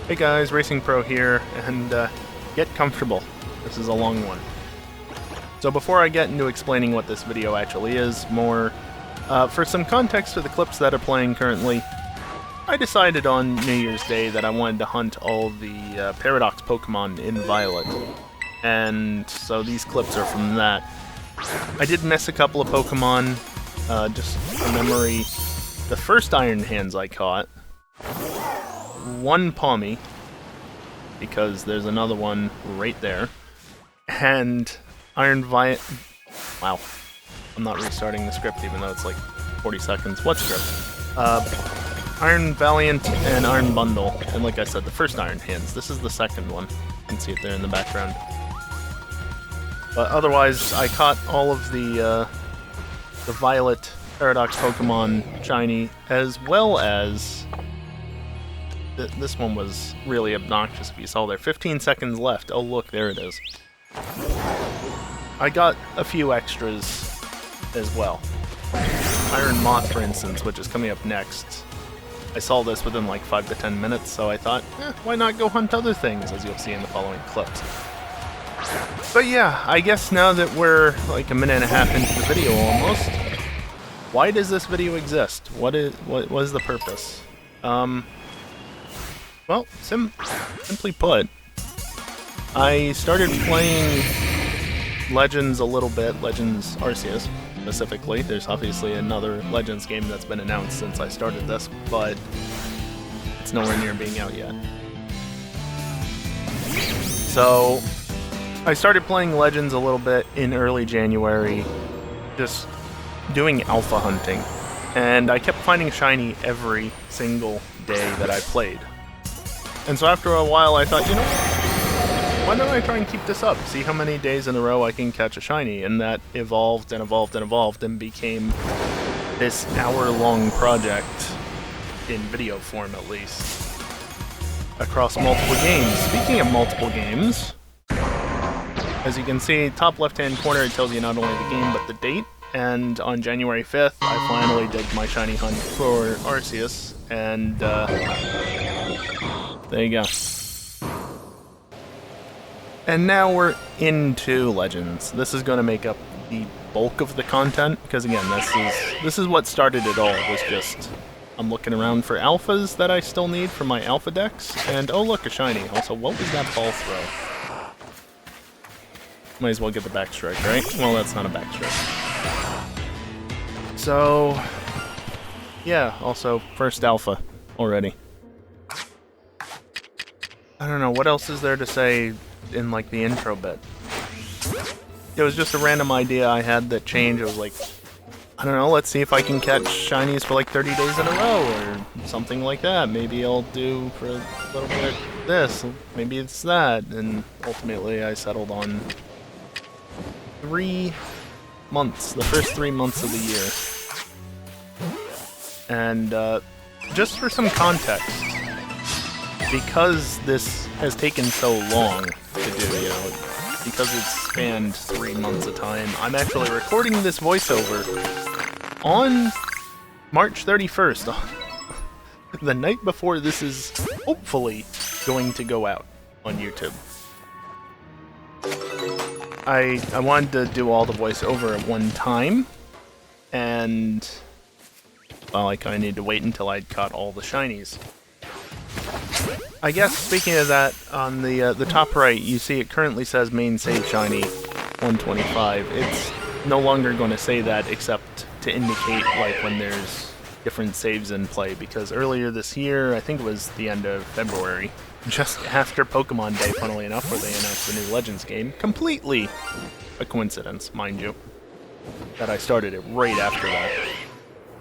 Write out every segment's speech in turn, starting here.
Hey guys, Racing Pro here, and get comfortable. This is a long one. So before I get into explaining what this video actually is, for some context for the clips that are playing currently, I decided on New Year's Day that I wanted to hunt all the Paradox Pokemon in Violet. And so these clips are from that. I did miss a couple of Pokemon, just from memory. The first Iron Hands I caught, one Palmy, because there's another one right there, and wow, I'm not restarting the script even though it's like 40 seconds. What script? Iron Valiant and Iron Bundle, and like I said, the first Iron Hands. This is the second one. You can see it there in the background. But otherwise, I caught all of the Violet Paradox Pokemon shiny, as well as this one was really obnoxious. If you saw there, 15 seconds left. Oh look, there it is. I got a few extras as well. Iron Moth, for instance, which is coming up next. I saw this within like 5 to 10 minutes, so I thought, why not go hunt other things, as you'll see in the following clips. But yeah, I guess now that we're like a minute and a half into the video almost, why does this video exist? What is the purpose? Well, simply put, I started playing Legends a little bit, Legends Arceus specifically. There's obviously another Legends game that's been announced since I started this, but it's nowhere near being out yet. So, I started playing Legends a little bit in early January, just doing alpha hunting, and I kept finding shiny every single day that I played. And so after a while I thought, you know, why don't I try and keep this up, see how many days in a row I can catch a shiny, and that evolved and evolved and evolved and became this hour-long project, in video form at least, across multiple games. Speaking of multiple games, as you can see, top left-hand corner, it tells you not only the game but the date, and on January 5th, I finally did my shiny hunt for Arceus, and there you go. And now we're into Legends. This is going to make up the bulk of the content, because again, this is what started it all, was just, I'm looking around for alphas that I still need for my alpha decks, and oh look, a shiny. Also, what was that ball throw? Might as well get the backstrike, right? Well, that's not a backstrike. So, yeah, also, first alpha already. I don't know, what else is there to say in, like, the intro bit? It was just a random idea I had that changed. I was like, I don't know, let's see if I can catch shinies for like 30 days in a row, or something like that. Maybe I'll do for a little bit this, maybe it's that, and ultimately I settled on 3 months, the first 3 months of the year. And just for some context, because this has taken so long to do, you know, because it's spanned 3 months of time, I'm actually recording this voiceover on March 31st, the night before this is hopefully going to go out on YouTube. I wanted to do all the voiceover at one time, and well, I kind of need to wait until I'd caught all the shinies. I guess, speaking of that, on the top right, you see it currently says main save shiny 125. It's no longer going to say that, except to indicate like when there's different saves in play, because earlier this year, I think it was the end of February, just after Pokemon Day, funnily enough, where they announced the new Legends game, completely a coincidence, mind you, that I started it right after that.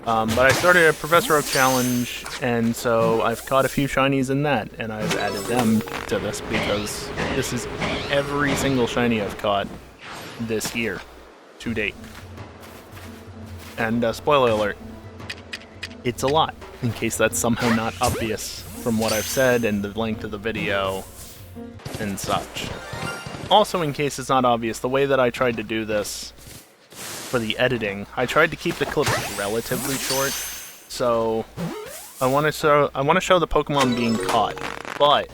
But I started a Professor Oak challenge, and so I've caught a few shinies in that, and I've added them to this because this is every single shiny I've caught this year, to date. And spoiler alert, it's a lot, in case that's somehow not obvious from what I've said and the length of the video and such. Also, in case it's not obvious, the way that I tried to do this for the editing, I tried to keep the clip relatively short, so I want to show the Pokemon being caught, But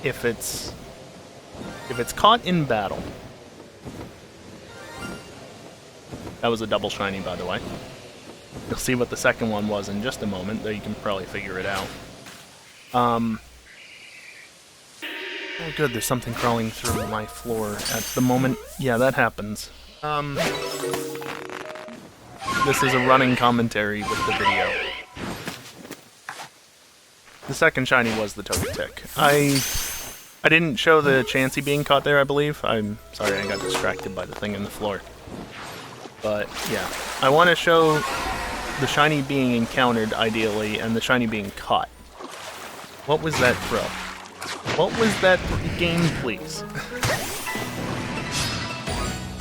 if it's caught in battle, that was a double shiny, by the way. You'll see what the second one was in just a moment, though you can probably figure it out. Oh good, there's something crawling through my floor at the moment. Yeah, that happens. This is a running commentary with the video. The second shiny was the Togetic. I didn't show the Chansey being caught there, I believe. I'm sorry, I got distracted by the thing in the floor. But, yeah. I want to show the shiny being encountered, ideally, and the shiny being caught. What was that throw? What was that game, please?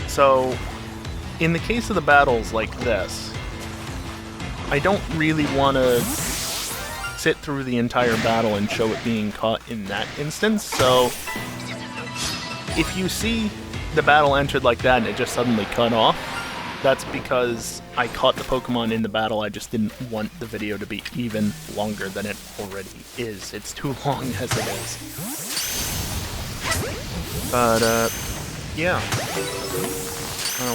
So, in the case of the battles like this, I don't really want to sit through the entire battle and show it being caught in that instance, so if you see the battle entered like that and it just suddenly cut off, that's because I caught the Pokemon in the battle. I just didn't want the video to be even longer than it already is. It's too long as it is. But, yeah.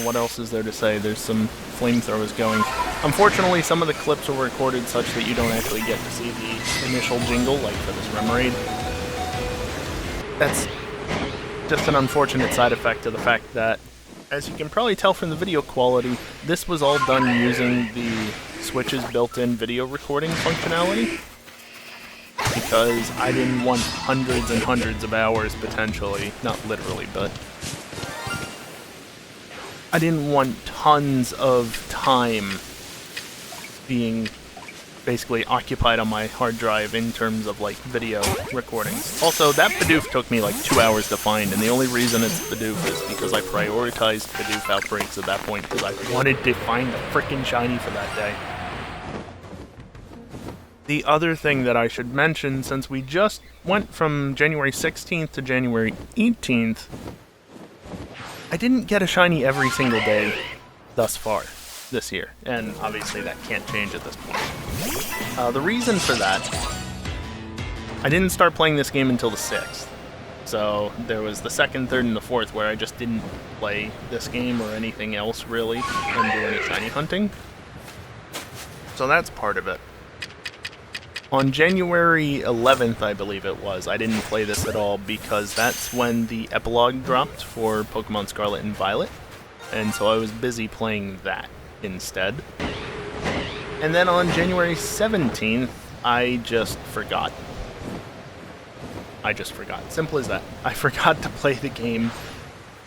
What else is there to say? There's some flamethrowers going. Unfortunately, some of the clips were recorded such that you don't actually get to see the initial jingle, like for this Remoraid. That's just an unfortunate side effect of the fact that, as you can probably tell from the video quality, this was all done using the Switch's built-in video recording functionality. Because I didn't want hundreds and hundreds of hours, potentially, not literally, but I didn't want tons of time being basically occupied on my hard drive in terms of, like, video recordings. Also, that Bidoof took me like 2 hours to find, and the only reason it's Bidoof is because I prioritized Bidoof outbreaks at that point, because I wanted to find a frickin' shiny for that day. The other thing that I should mention, since we just went from January 16th to January 18th, I didn't get a shiny every single day thus far this year, and obviously that can't change at this point. The reason for that, I didn't start playing this game until the 6th, so there was the 2nd, 3rd, and the 4th where I just didn't play this game or anything else really, and do any shiny hunting. So that's part of it. On January 11th, I believe it was, I didn't play this at all because that's when the epilogue dropped for Pokemon Scarlet and Violet, and so I was busy playing that instead. And then on January 17th, I just forgot. Simple as that. I forgot to play the game,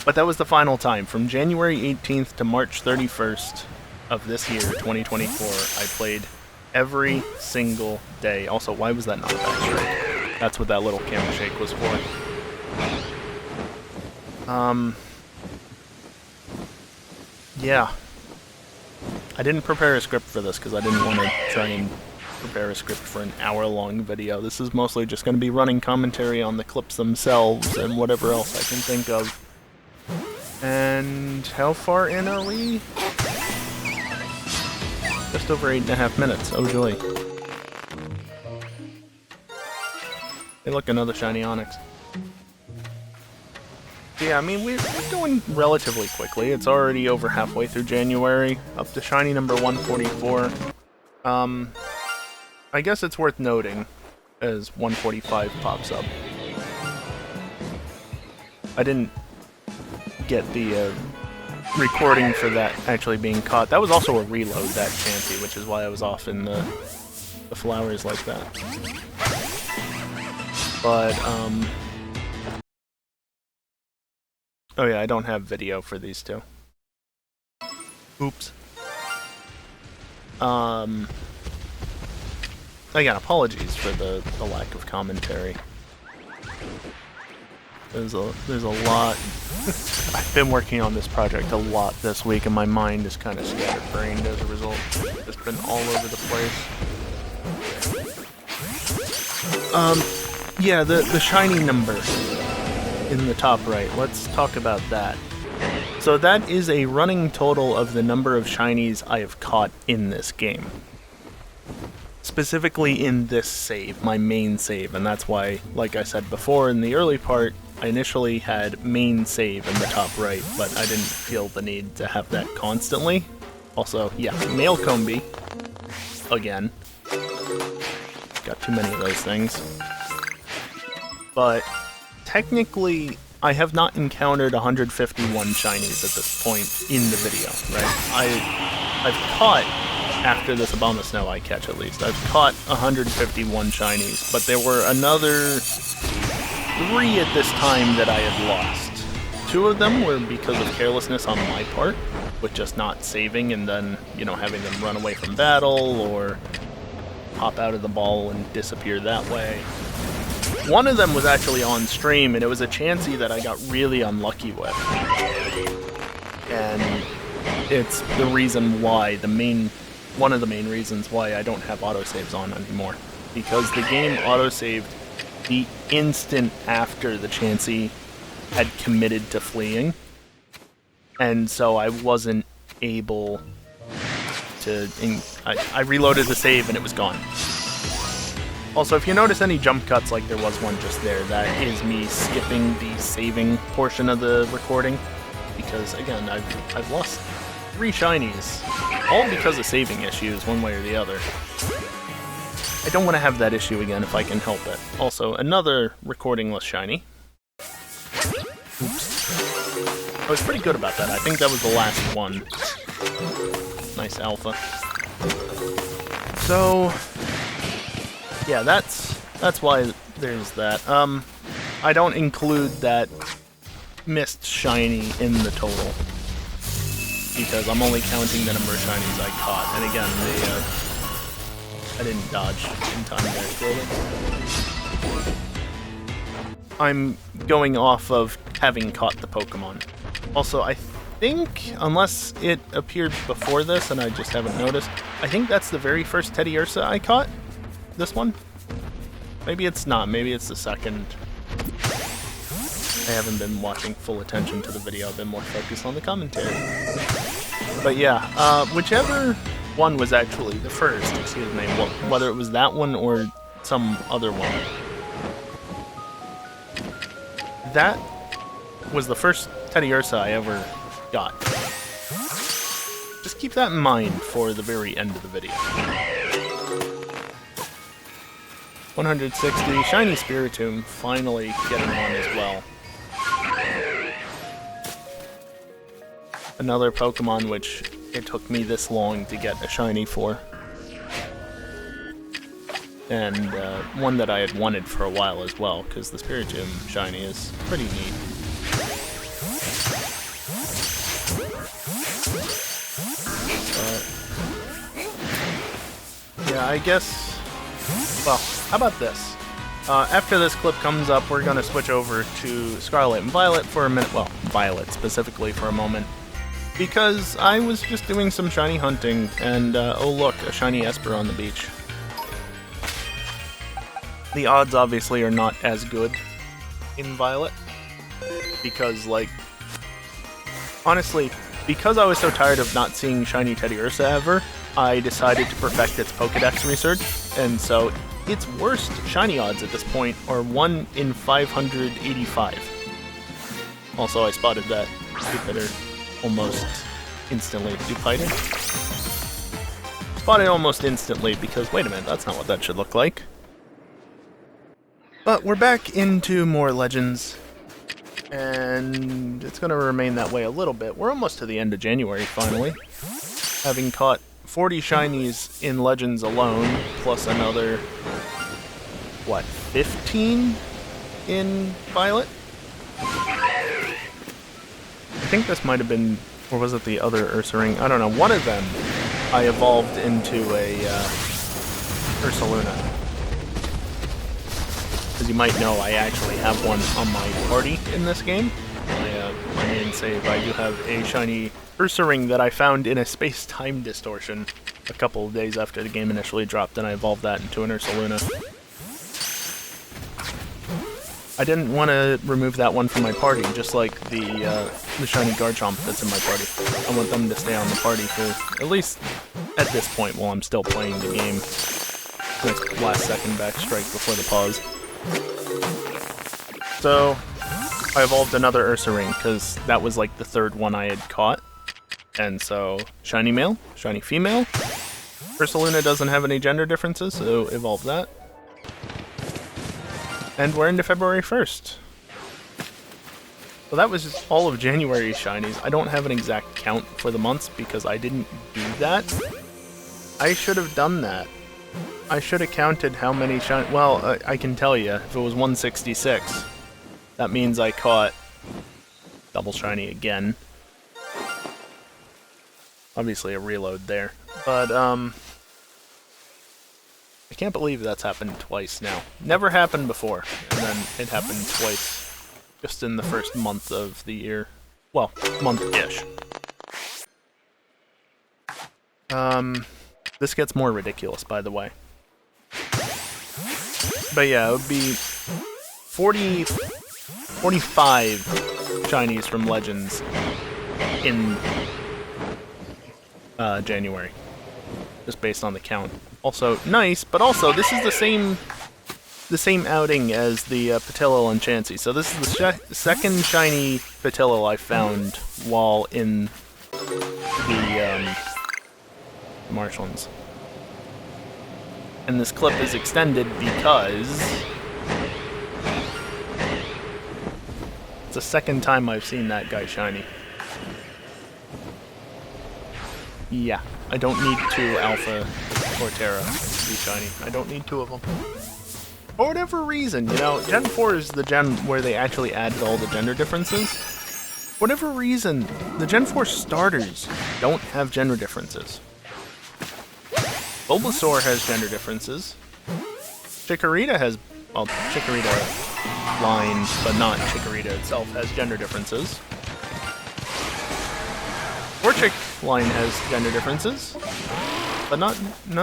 but that was the final time. From January 18th to March 31st of this year, 2024, I played every single day. Also, why was that not a backstrike? That's what that little camera shake was for. Yeah. I didn't prepare a script for this because I didn't want to try and prepare a script for an hour-long video. This is mostly just going to be running commentary on the clips themselves and whatever else I can think of. And how far in are we? Just over 8.5 minutes. Oh joy. Hey look, another shiny Onyx. Yeah, I mean, we're going relatively quickly. It's already over halfway through January, up to shiny number 144. I guess it's worth noting, as 145 pops up. I didn't get the recording for that actually being caught. That was also a reload, that Chansey, which is why I was off in the flowers like that. But, oh yeah, I don't have video for these two. Oops. Again, apologies for the lack of commentary. There's a lot. I've been working on this project a lot this week, and my mind is kind of scatterbrained as a result. It's been all over the place. Yeah, the shiny number in the top right. Let's talk about that. So that is a running total of the number of shinies I have caught in this game. specifically in this save, my main save, and that's why, like I said before in the early part, I initially had main save in the top right, but I didn't feel the need to have that constantly. Also, yeah, male Combi. Again. Got too many of those things. But technically, I have not encountered 151 shinies at this point in the video, right? I've caught, after this Obama Snow I catch at least, I've caught 151 shinies, but there were another 3 at this time that I had lost. 2 of them were because of carelessness on my part, with just not saving and then, you know, having them run away from battle or pop out of the ball and disappear that way. One of them was actually on stream, and it was a Chansey that I got really unlucky with. And it's the reason why, one of the main reasons why I don't have autosaves on anymore. Because the game autosaved the instant after the Chansey had committed to fleeing. And so I wasn't able to... I reloaded the save and it was gone. Also, if you notice any jump cuts like there was one just there, that is me skipping the saving portion of the recording. Because, again, I've lost 3 shinies, all because of saving issues, one way or the other. I don't want to have that issue again if I can help it. Also, another recordingless shiny. Oops. I was pretty good about that. I think that was the last one. Nice alpha. So... yeah, that's why there's that. I don't include that missed shiny in the total, because I'm only counting the number of shinies I caught. And again, I didn't dodge in time there, clearly. I'm going off of having caught the Pokemon. Also, I think, unless it appeared before this and I just haven't noticed, I think that's the very first Teddy Ursa I caught. This one? Maybe it's not. Maybe it's the second. I haven't been watching full attention to the video. I've been more focused on the commentary. But yeah, whichever one was actually the first, excuse me, whether it was that one or some other one. That was the first Teddy Ursa I ever got. Just keep that in mind for the very end of the video. 160, Shiny Spiritomb, finally getting one as well. Another Pokemon which it took me this long to get a shiny for. And one that I had wanted for a while as well, because the Spiritomb shiny is pretty neat. Yeah, I guess... well, how about this? After this clip comes up, we're going to switch over to Scarlet and Violet for a minute. Well, Violet specifically for a moment. Because I was just doing some shiny hunting, and oh look, a shiny Esper on the beach. The odds obviously are not as good in Violet. Because, like, honestly, because I was so tired of not seeing shiny Teddy Ursa ever, I decided to perfect its Pokedex research, and so its worst shiny odds at this point are 1 in 585. Also, I spotted that Jupiter almost instantly. Jupiter? Spotted almost instantly because, wait a minute, that's not what that should look like. But we're back into more Legends, and it's going to remain that way a little bit. We're almost to the end of January, finally. Having caught 40 shinies in Legends alone, plus another, what, 15 in Violet? I think this might have been, or was it the other Ursa Ring? I don't know. One of them I evolved into a Ursaluna. As you might know, I actually have one on my party in this game. My main save, I do have a shiny Ursa Ring that I found in a space-time distortion a couple of days after the game initially dropped, and I evolved that into an Ursaluna. I didn't want to remove that one from my party, just like the shiny Garchomp that's in my party. I want them to stay on the party for at least at this point while I'm still playing the game. Nice last second back strike before the pause. So, I evolved another Ursaring, because that was like the third one I had caught. And so, shiny male, shiny female. Ursaluna doesn't have any gender differences, so evolve that. And we're into February 1st. So that was just all of January's shinies. I don't have an exact count for the months because I didn't do that. I should have done that. I should have counted how many shiny... Well, I can tell you, if it was 166, that means I caught double shiny again. Obviously a reload there. But, I can't believe that's happened twice now. Never happened before, and then it happened twice. Just in the first month of the year. Well, month-ish. This gets more ridiculous, by the way. But yeah, it would be 45 shinies from Legends in January. Just based on the count. Also, nice, but also, this is the same outing as the Patillo and Chansey. So this is the second shiny Patillo I found while in the marshlands. And this clip is extended because it's the second time I've seen that guy shiny. Yeah, I don't need 2 Alpha Torterra to be shiny. I don't need 2 of them. For whatever reason, you know, Gen 4 is the gen where they actually added all the gender differences. For whatever reason, the Gen 4 starters don't have gender differences. Bulbasaur has gender differences. Chikorita has, well, Chikorita line, but not Chikorita itself, has gender differences. Torchic line has gender differences, but none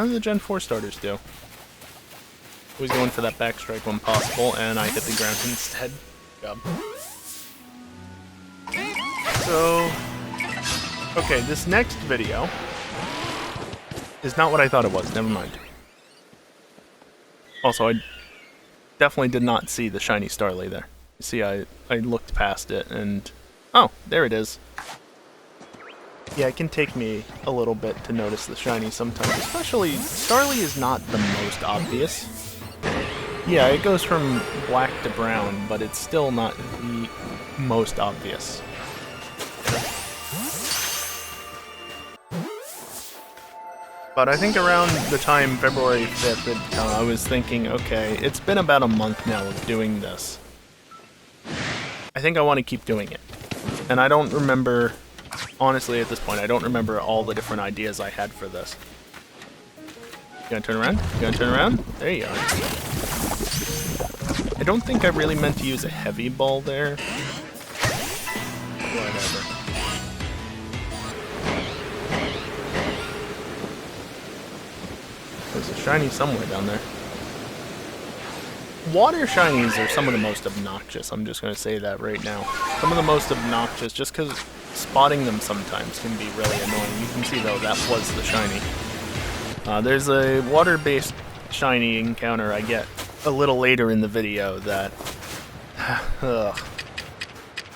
of the Gen 4 starters do. Always going for that back strike when possible, and I hit the ground instead. Good job. So, okay, this next video is not what I thought it was. Never mind. Also, I definitely did not see the shiny Starly there. You see, I looked past it, and... Oh, there it is. Yeah, it can take me a little bit to notice the shiny sometimes. Especially, Starly is not the most obvious. Yeah, it goes from black to brown, but it's still not the most obvious. But I think around the time February 5th, I was thinking, okay, it's been about a month now of doing this. I think I want to keep doing it. And I don't remember, honestly at this point, I don't remember all the different ideas I had for this. You gonna turn around? You gonna turn around? There you are. I don't think I really meant to use a heavy ball there. Whatever. There's a shiny somewhere down there. Water shinies are some of the most obnoxious, I'm just going to say that right now. Some of the most obnoxious, just because spotting them sometimes can be really annoying. You can see though, that was the shiny. There's a water-based shiny encounter I get a little later in the video that...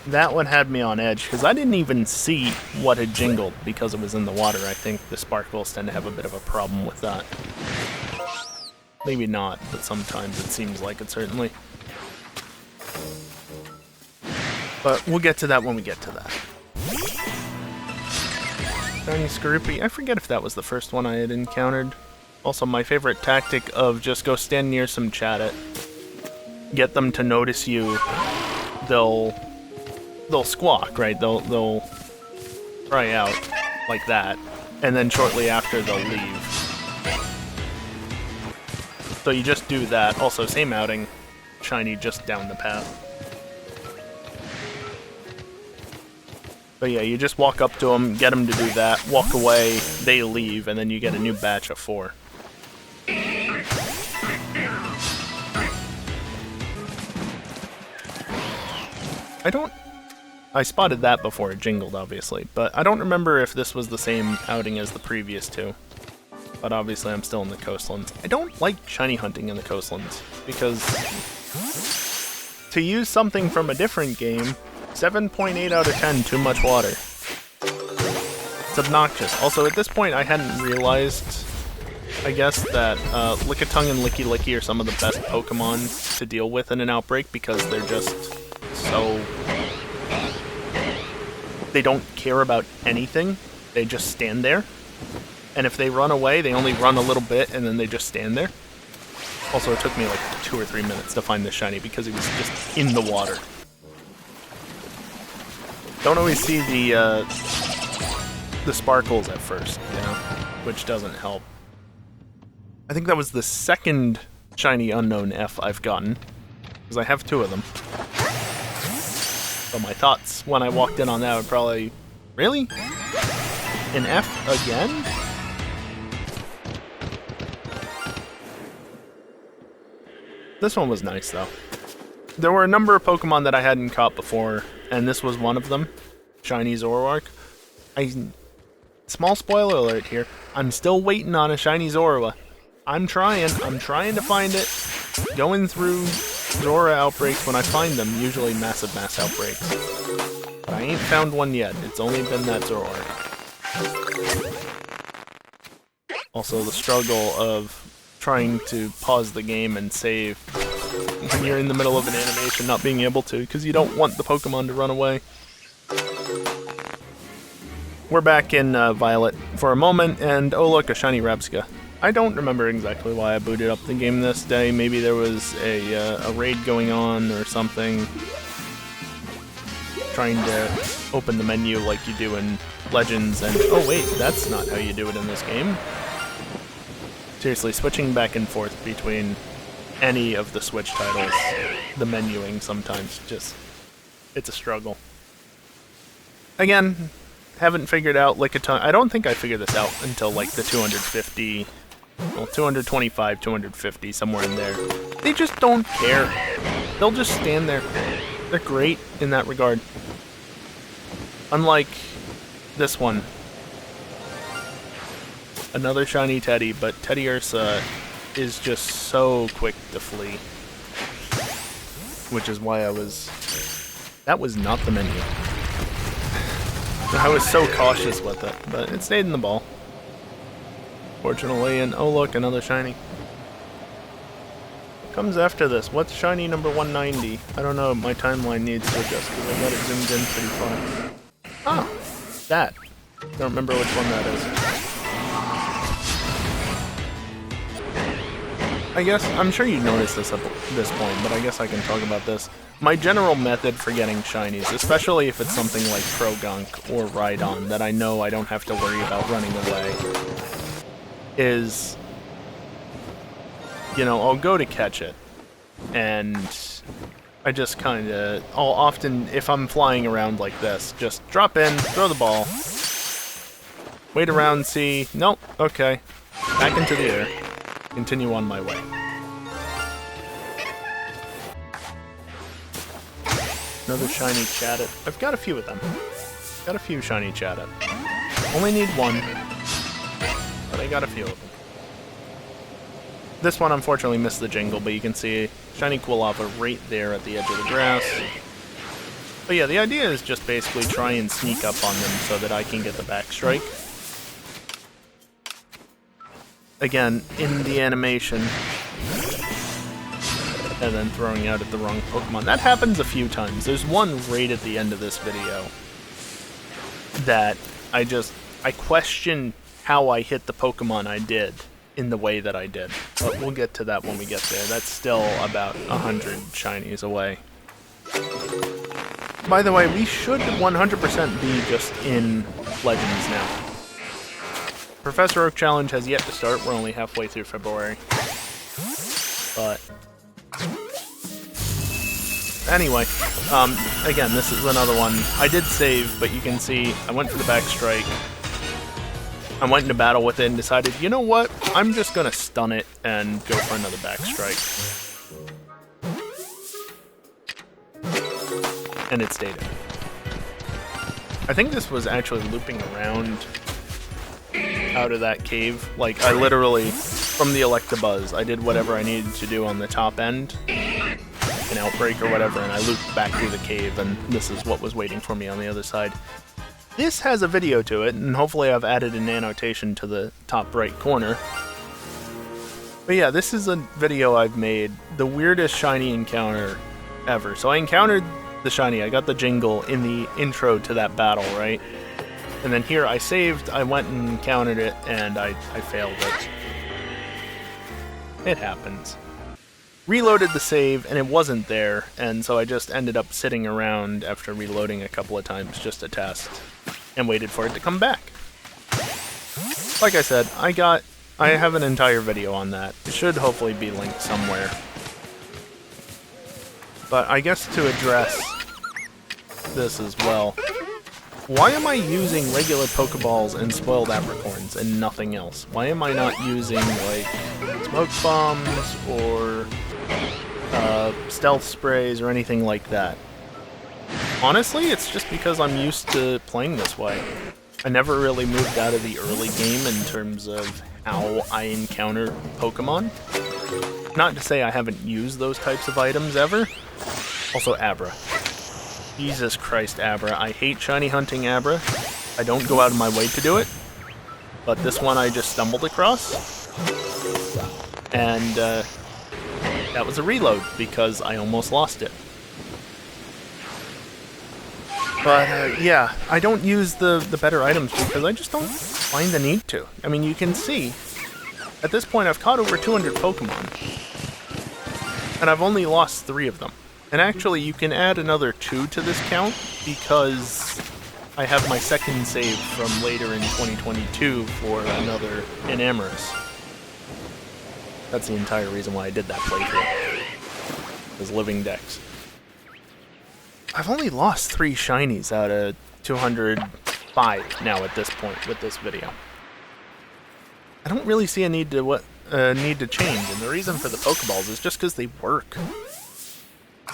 that one had me on edge, because I didn't even see what had jingled because it was in the water. I think the sparkles tend to have a bit of a problem with that. Maybe not, but sometimes it seems like it, certainly. But we'll get to that when we get to that. Shiny Skorupi. I forget if that was the first one I had encountered. Also, my favorite tactic of just go stand near some Chatot, get them to notice you, they'll squawk, right? They'll cry out like that, and then shortly after they'll leave. So you just do that. Also, same outing, shiny just down the path. But yeah, you just walk up to them, get them to do that, walk away, they leave, and then you get a new batch of 4. I spotted that before it jingled, obviously, but I don't remember if this was the same outing as the previous two. but obviously I'm still in the coastlands. I don't like shiny hunting in the coastlands, because to use something from a different game, 7.8 out of 10, too much water. It's obnoxious. Also, at this point, I hadn't realized, I guess, that Lickitung and Licky Licky are some of the best Pokemon to deal with in an outbreak, because they're just so... They don't care about anything. They just stand there. And if they run away, they only run a little bit, and then they just stand there. Also, it took me like 2 or 3 minutes to find this shiny, because it was just in the water. Don't always see the sparkles at first, you know, which doesn't help. I think that was the second shiny unknown F I've gotten, because I have 2 of them. So my thoughts when I walked in on that were probably, really? An F again? This one was nice, though. There were a number of Pokemon that I hadn't caught before, and this was one of them. Shiny Zoroark. Small spoiler alert here. I'm still waiting on a shiny Zorua. I'm trying to find it. Going through Zora outbreaks when I find them, usually massive mass outbreaks. But I ain't found one yet. It's only been that Zoroark. Also, the struggle of trying to pause the game and save when you're in the middle of an animation, not being able to, because you don't want the Pokemon to run away. We're back in Violet for a moment, and oh look, a shiny Rabsca. I don't remember exactly why I booted up the game this day. Maybe there was a raid going on or something. Trying to open the menu like you do in Legends, and oh wait, that's not how you do it in this game. Seriously, switching back and forth between any of the Switch titles, the menuing sometimes just, it's a struggle. Again, haven't figured out Lickitung. I don't think I figured this out until like the 250, well, 225, 250, somewhere in there. They just don't care. They'll just stand there. They're great in that regard. Unlike this one. Another shiny Teddy, but Teddy Ursa is just so quick to flee. Which is why I was... That was not the menu. I was so cautious with it, but it stayed in the ball. Fortunately, and oh look, another shiny. What comes after this? What's shiny number 190? I don't know, my timeline needs to adjust because I got it zoomed in pretty far. Ah! That. Don't remember which one that is. I guess, I'm sure you noticed this at this point, but I guess I can talk about this. My general method for getting shinies, especially if it's something like Progunk or Rhydon that I know I don't have to worry about running away, is, you know, I'll go to catch it, and I just kinda, I'll often, if I'm flying around like this, just drop in, throw the ball, wait around, see, nope, okay, back into the air. Continue on my way. Another shiny Chatot. I've got a few of them. Got a few shiny Chatot. Only need one, but I got a few of them. This one unfortunately missed the jingle, but you can see shiny Quilava right there at the edge of the grass. But yeah, the idea is just basically try and sneak up on them so that I can get the backstrike. Again, in the animation, and then throwing out at the wrong Pokemon. That happens a few times. There's one right at the end of this video that I question how I hit the Pokemon I did in the way that I did. But we'll get to that when we get there. That's still about 100 shinies away. By the way, we should 100% be just in Legends now. Professor Oak Challenge has yet to start. We're only halfway through February. But anyway, again, this is another one. I did save, but you can see I went for the backstrike. I went into battle with it and decided, you know what? I'm just gonna stun it and go for another backstrike. And it stayed in. I think this was actually looping around. out of that cave. Like, I literally, from the Electabuzz, I did whatever I needed to do on the top end, an outbreak or whatever, and I looped back through the cave, and this is what was waiting for me on the other side. This has a video to it, and hopefully I've added an annotation to the top right corner. But yeah, this is a video I've made, the weirdest shiny encounter ever. So I encountered the shiny, I got the jingle in the intro to that battle, right? And then here I saved, I went and encountered it, and I failed it. It happens. Reloaded the save, and it wasn't there, and so I just ended up sitting around after reloading a couple of times just to test, and waited for it to come back. Like I said, I have an entire video on that. It should hopefully be linked somewhere. But I guess to address this as well, why am I using regular Pokeballs and spoiled apricorns and nothing else? Why am I not using, like, smoke bombs or stealth sprays or anything like that? Honestly, it's just because I'm used to playing this way. I never really moved out of the early game in terms of how I encounter Pokemon. Not to say I haven't used those types of items ever. Also, Abra. Jesus Christ, Abra. I hate shiny hunting Abra. I don't go out of my way to do it. But this one I just stumbled across. And that was a reload because I almost lost it. But yeah, I don't use the better items because I just don't find the need to. I mean, you can see, at this point I've caught over 200 Pokemon. And I've only lost 3 of them. And actually, you can add another 2 to this count, because I have my second save from later in 2022 for another Enamorous. That's the entire reason why I did that playthrough. Was living decks. I've only lost 3 shinies out of 205 now at this point with this video. I don't really see a need to change, and the reason for the Pokeballs is just because they work.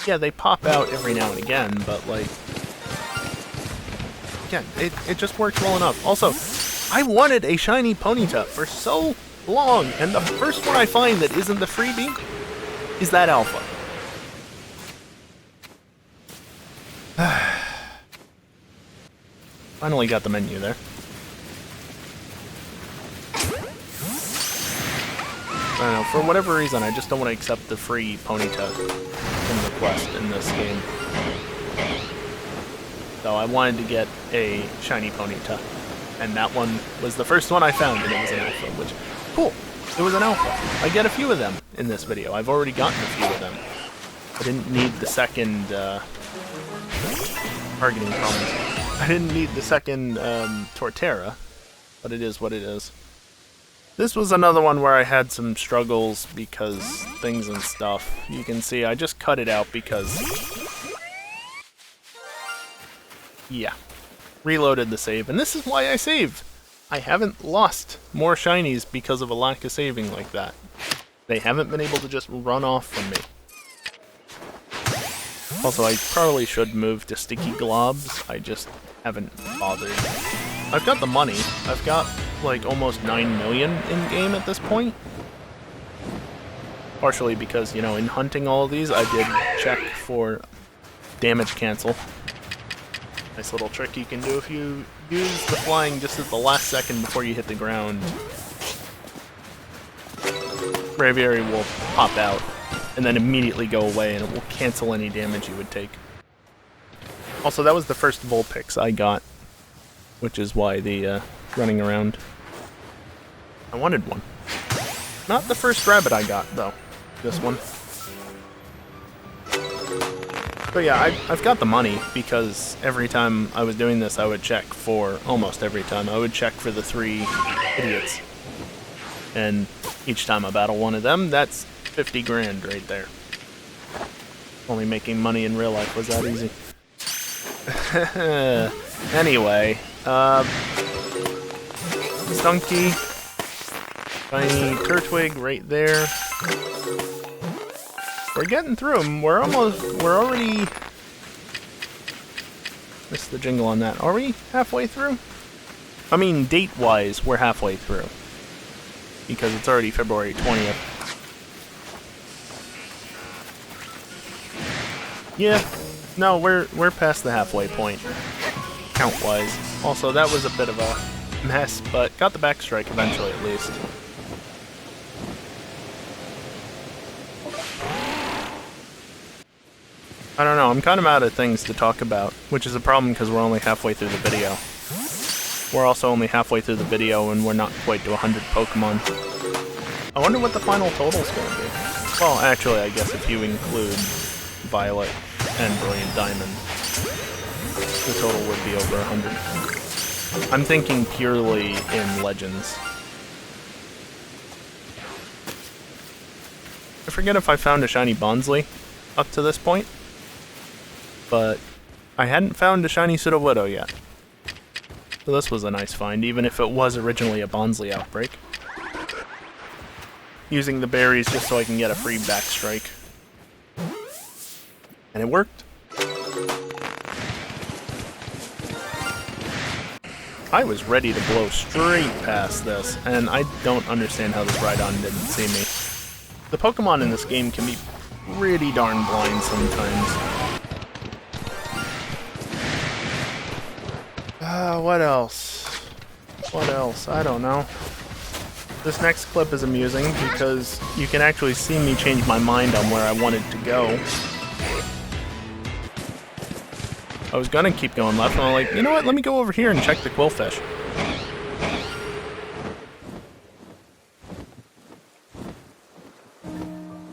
Yeah, they pop out every now and again, but like, again, it just works well enough. Also, I wanted a shiny Ponyta for so long, and the first one I find that isn't the freebie is that Alpha. Finally got the menu there. I don't know, for whatever reason, I just don't want to accept the free Ponyta from the quest in this game. So I wanted to get a shiny Ponyta, and that one was the first one I found, and it was an alpha, which, cool, it was an alpha. I get a few of them in this video. I've already gotten a few of them. I didn't need the second, targeting problems. I didn't need the second, Torterra, but it is what it is. This was another one where I had some struggles because things and stuff. You can see I just cut it out because, yeah, reloaded the save, and this is why I saved. I haven't lost more shinies because of a lack of saving like that. They haven't been able to just run off from me. Also, I probably should move to Sticky Globs. I just haven't bothered. I've got the money. I've got like almost 9 million in game at this point. Partially because, you know, in hunting all of these, I did check for damage cancel. Nice little trick you can do if you use the flying just at the last second before you hit the ground. Braviary will pop out and then immediately go away, and it will cancel any damage you would take. Also, that was the first Vulpix I got, which is why the running around. I wanted one. Not the first rabbit I got, though. This one. But yeah, I've got the money, because every time I was doing this, I would check for, almost every time, I would check for the 3 idiots. And each time I battle one of them, that's 50 grand right there. Only making money in real life was that easy. Anyway, Stunky, shiny Turtwig right there. We're getting through them. We're already... Missed the jingle on that. Are we halfway through? I mean, date-wise, we're halfway through. Because it's already February 20th. Yeah, no, we're past the halfway point, count-wise. Also, that was a bit of a mess, but got the backstrike eventually, at least. I don't know, I'm kind of out of things to talk about, which is a problem because we're only halfway through the video. We're also only halfway through the video and we're not quite to 100 Pokemon. I wonder what the final total's going to be. Well, actually, I guess if you include Violet and Brilliant Diamond, the total would be over 100. I'm thinking purely in Legends. I forget if I found a shiny Bonsly up to this point, but I hadn't found a shiny Sudowoodo yet. So this was a nice find, even if it was originally a Bonsly outbreak. Using the berries just so I can get a free backstrike. And it worked. I was ready to blow straight past this, and I don't understand how this Rhydon didn't see me. The Pokemon in this game can be pretty darn blind sometimes. What else? What else? I don't know. This next clip is amusing because you can actually see me change my mind on where I wanted to go. I was gonna keep going left, and I'm like, you know what, let me go over here and check the Quillfish.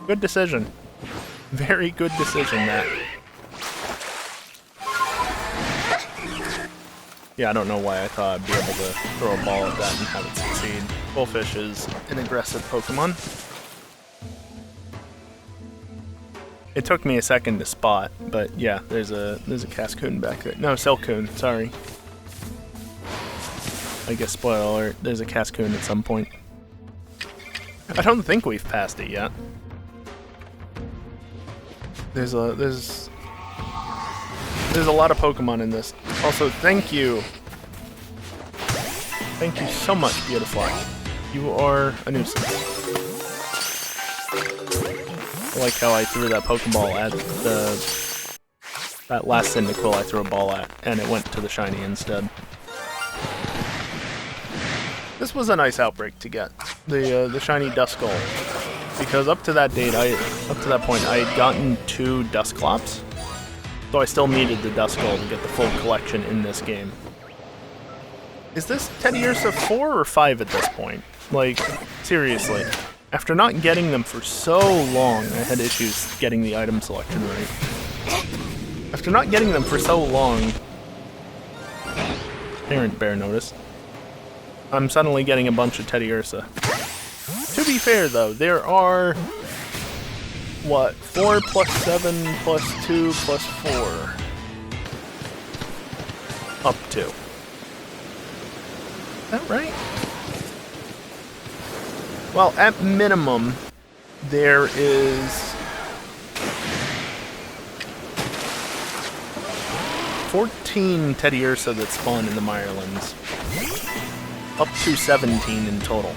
Good decision. Very good decision, that. Yeah, I don't know why I thought I'd be able to throw a ball at that and have it succeed. Quillfish is an aggressive Pokemon. It took me a second to spot, but yeah, there's a Cascoon back there. No, Silcoon, sorry. I guess, spoiler alert, there's a Cascoon at some point. I don't think we've passed it yet. There's a lot of Pokemon in this. Also, thank you. Thank you so much, Beautifly. You are a nuisance. I like how I threw that Pokeball at that last Cyndaquil I threw a ball at, and it went to the shiny instead. This was a nice outbreak to get, the shiny Duskull, because up to that point, I had gotten 2 Dusclops, so I still needed the Duskull to get the full collection in this game. Is this Teddiursa 4 or 5 at this point? Like, seriously. After not getting them for so long, I had issues getting the item selection right. After not getting them for so long, Parent Bear noticed, I'm suddenly getting a bunch of Teddiursa. To be fair though, there are, what, 4 plus 7 plus 2 plus 4. Up to. Is that right? Well, at minimum, there is 14 Teddiursa that spawn in the Mirelands. Up to 17 in total.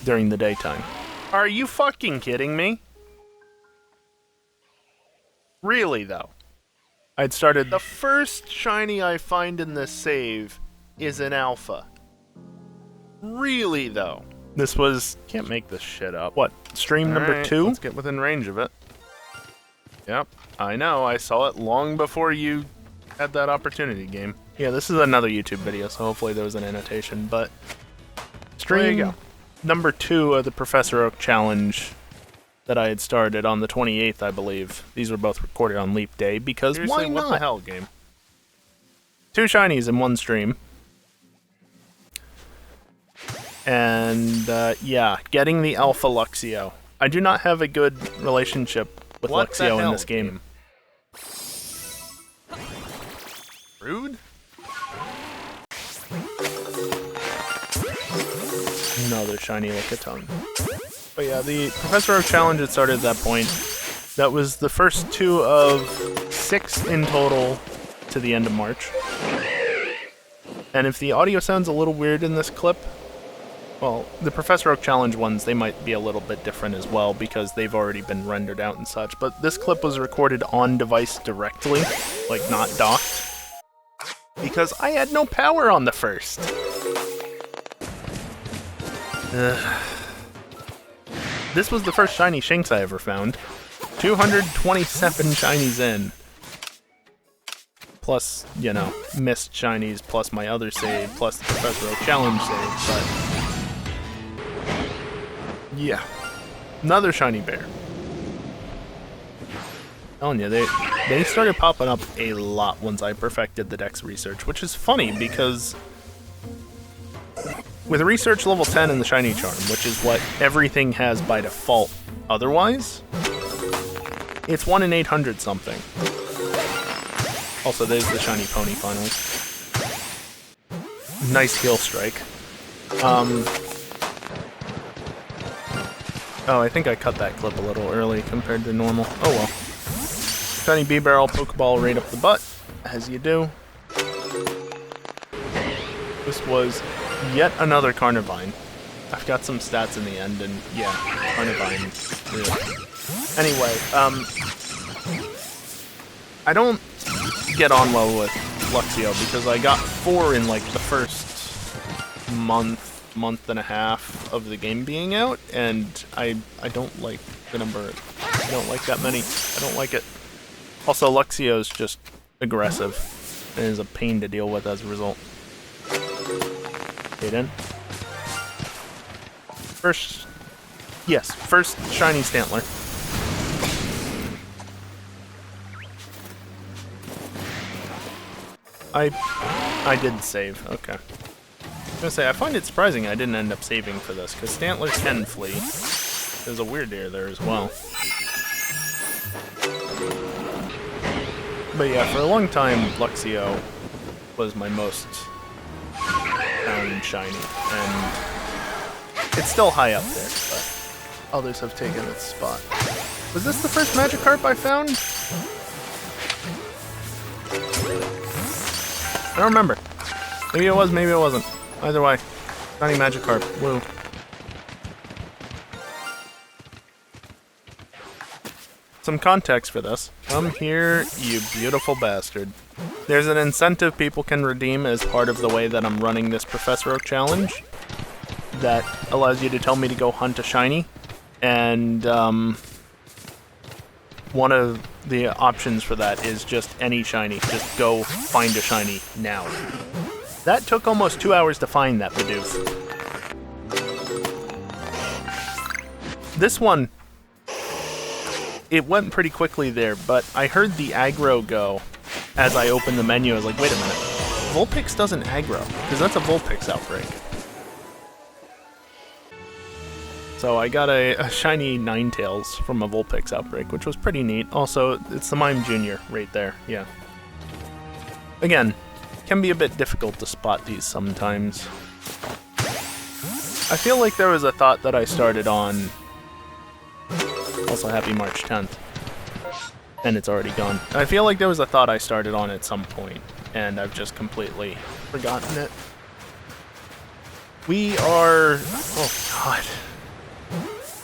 During the daytime. Are you fucking kidding me? Really, though. I'd started... The first shiny I find in this save is an alpha. Really, though. This was... Can't make this shit up. What? Stream number 2? Let's get within range of it. Yep. I know. I saw it long before you had that opportunity, game. Yeah, this is another YouTube video, so hopefully there was an annotation, but... Stream there you go. Number 2 of the Professor Oak Challenge that I had started on the 28th, I believe. These were both recorded on Leap Day, because seriously, why not? What the hell, game? 2 shinies in one stream. And, yeah, getting the Alpha Luxio. I do not have a good relationship with Luxio in this game. Rude? Another shiny Lickitung. But yeah, the Professor Oak Challenge had started at that point. That was the first 2 of 6 in total to the end of March. And if the audio sounds a little weird in this clip, well, the Professor Oak Challenge ones, they might be a little bit different as well because they've already been rendered out and such. But this clip was recorded on device directly, like not docked, because I had no power on the first. This was the first shiny Shinx I ever found. 227 shinies in. Plus, you know, missed shinies, plus my other save, plus the Professor Oak Challenge save, but... yeah. Another shiny bear. Telling you, they started popping up a lot once I perfected the Dex research, which is funny because with research level 10 in the shiny charm, which is what everything has by default otherwise, it's 1 in 800 something. Also, there's the shiny pony finals. Nice heal strike. Oh, I think I cut that clip a little early compared to normal. Oh well. Shiny B-Barrel, Pokeball right up the butt, as you do. This was yet another Carnivine. I've got some stats in the end, and yeah, Carnivine. Yeah. Anyway, I don't get on well with Luxio because I got 4 in like the first month and a half of the game being out, and I don't like the number. I don't like that many. I don't like it. Also, Luxio's just aggressive and is a pain to deal with as a result. Aiden. First shiny Stantler. I did save, okay. I was gonna say, I find it surprising I didn't end up saving for this, because Stantler can flee. There's a weird deer there as well. But yeah, for a long time, Luxio was my most found shiny, and it's still high up there, but others have taken its spot. Was this the first Magikarp I found? I don't remember. Maybe it was, maybe it wasn't. Either way, shiny Magikarp. Woo. Some context for this. Come here, you beautiful bastard. There's an incentive people can redeem as part of the way that I'm running this Professor Oak Challenge that allows you to tell me to go hunt a shiny. And one of the options for that is just any shiny. Just go find a shiny now. That took almost 2 hours to find that Bidoof. This one, it went pretty quickly there, but I heard the aggro go as I opened the menu. I was like, wait a minute, Vulpix doesn't aggro, because that's a Vulpix outbreak. So I got a shiny Ninetales from a Vulpix outbreak, which was pretty neat. Also, it's the Mime Jr. right there, yeah. Again, can be a bit difficult to spot these sometimes. I feel like there was a thought that I started on. Also, happy March 10th. And it's already gone. I feel like there was a thought I started on at some point, and I've just completely forgotten it. We are... oh, God.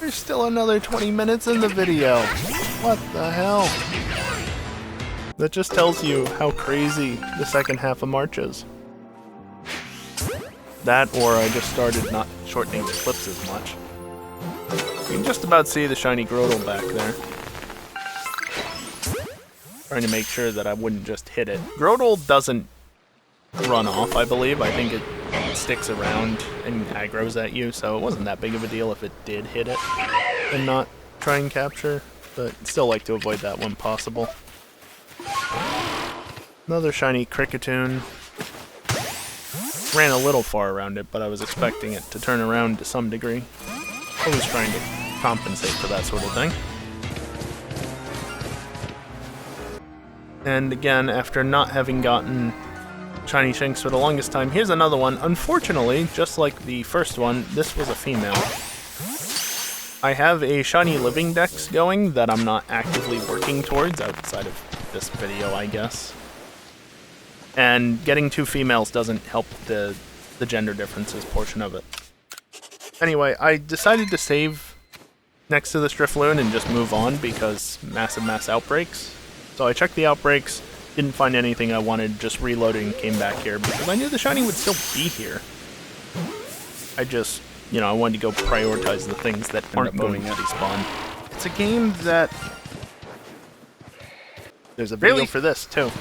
There's still another 20 minutes in the video. What the hell? That just tells you how crazy the second half of March is. That, or I just started not shortening the clips as much. You can just about see the shiny Grotle back there. Trying to make sure that I wouldn't just hit it. Grotle doesn't run off, I believe. I think it sticks around and aggroes at you, so it wasn't that big of a deal if it did hit it and not try and capture, but still like to avoid that when possible. Another shiny Cricketune. Ran a little far around it, but I was expecting it to turn around to some degree. Always trying to compensate for that sort of thing. And again, after not having gotten shiny Shinx for the longest time, here's another one. Unfortunately, just like the first one, this was a female. I have a shiny living dex going that I'm not actively working towards outside of this video, I guess. And getting 2 females doesn't help the gender differences portion of it. Anyway, I decided to save next to the Strifloon and just move on because mass outbreaks. So I checked the outbreaks, didn't find anything I wanted, just reloaded and came back here because I knew the shiny would still be here. I just, you know, I wanted to go prioritize the things that aren't going to despawn. It's a game that... There's a video for this, too.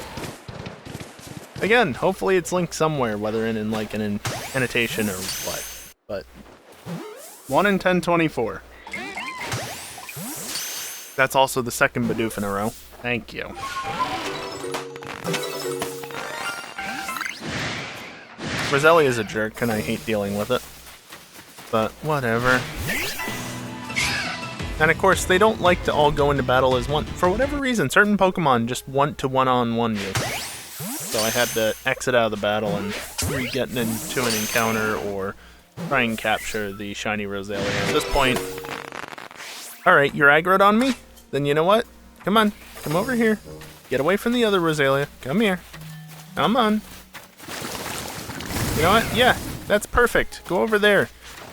Again, hopefully it's linked somewhere, whether in like an annotation or what. But 1 in 1024. That's also the second Bidoof in a row. Thank you. Roselia is a jerk, and I hate dealing with it. But whatever. And of course, they don't like to all go into battle as one. For whatever reason, certain Pokemon just want to one-on-one you. So I had to exit out of the battle and re-get into an encounter or try and capture the shiny Roselia. At this point, alright, you're aggroed on me? Then you know what? Come on, come over here. Get away from the other Roselia. Come here. Come on. You know what? Yeah, that's perfect. Go over there.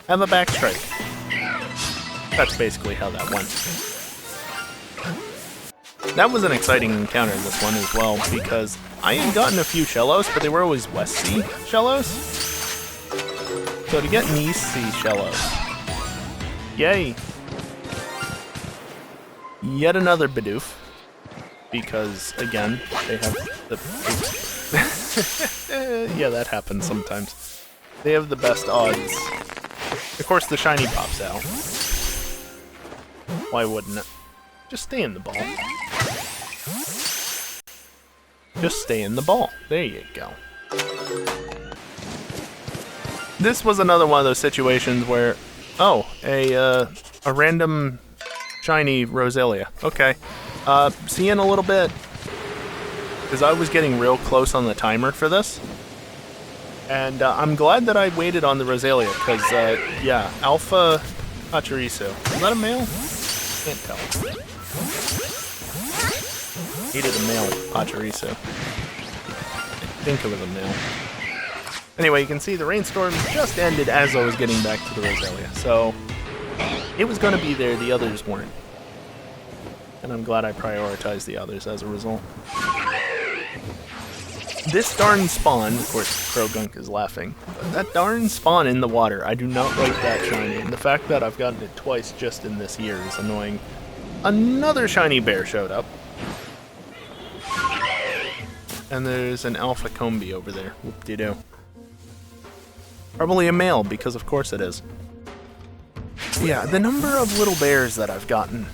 Have a backstrike. That's basically how that went. That was an exciting encounter, this one as well, because I had gotten a few Shellos, but they were always West Sea Shellos. So to get an East Sea Shellos. Yay! Yet another Bidoof. Because, again, they have the... yeah, that happens sometimes. They have the best odds. Of course, the shiny pops out. Why wouldn't it? Just stay in the ball. Just stay in the ball. There you go. This was another one of those situations where, oh, a random shiny Roselia. Okay. See you in a little bit. Because I was getting real close on the timer for this. And I'm glad that I waited on the Roselia, because, yeah, Alpha Pachirisu. Is that a male? Can't tell. Hated a male Pachirisu. I think it was a male. Anyway, you can see the rainstorm just ended as I was getting back to the Roselia. So, it was going to be there, the others weren't. And I'm glad I prioritized the others as a result. This darn spawn, of course Krogunk is laughing, but that darn spawn in the water, I do not like that shiny, and the fact that I've gotten it twice just in this year is annoying. Another shiny bear showed up. And there's an Alpha Combi over there, whoop-de-doo. Probably a male, because of course it is. Yeah, the number of little bears that I've gotten.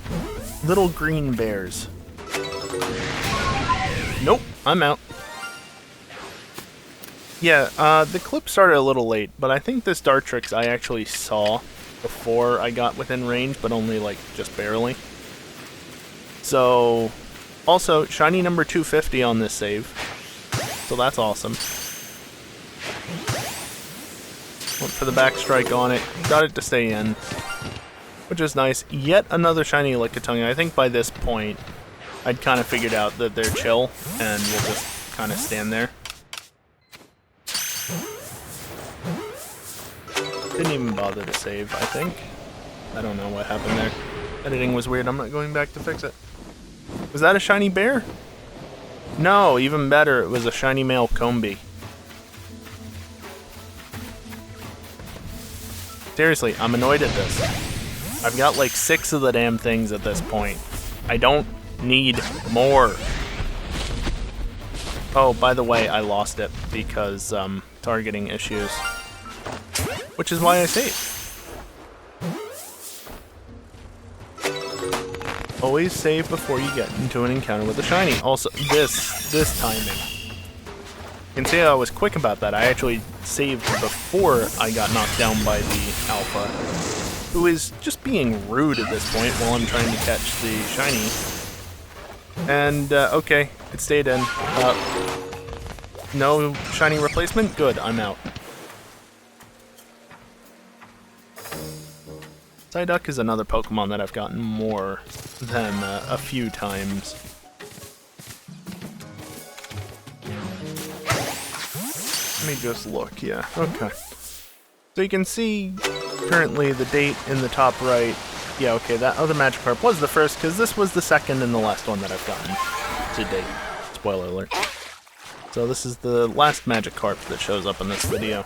Little green bears. Nope, I'm out. Yeah, the clip started a little late, but I think this Dartrix I actually saw before I got within range, but only, like, just barely. So, also, shiny number 250 on this save. So that's awesome. Went for the backstrike on it, got it to stay in, which is nice. Yet another shiny Lickitung. I think by this point, I'd kind of figured out that they're chill, and we'll just kind of stand there. Didn't even bother to save, I think. I don't know what happened there. Editing was weird, I'm not going back to fix it. Was that a shiny bear? No, even better, it was a shiny male Combi. Seriously, I'm annoyed at this. I've got like 6 of the damn things at this point. I don't need more. Oh, by the way, I lost it because targeting issues. Which is why I save. Always save before you get into an encounter with a shiny. Also, this timing. You can see I was quick about that. I actually saved before I got knocked down by the Alpha, who is just being rude at this point while I'm trying to catch the shiny. And, okay, it stayed in. No shiny replacement? Good, I'm out. Psyduck is another Pokemon that I've gotten more than a few times. Let me just look, yeah, okay. So you can see currently the date in the top right. Yeah, okay, that other Magikarp was the first, because this was the second and the last one that I've gotten to date. Spoiler alert. So this is the last Magikarp that shows up in this video.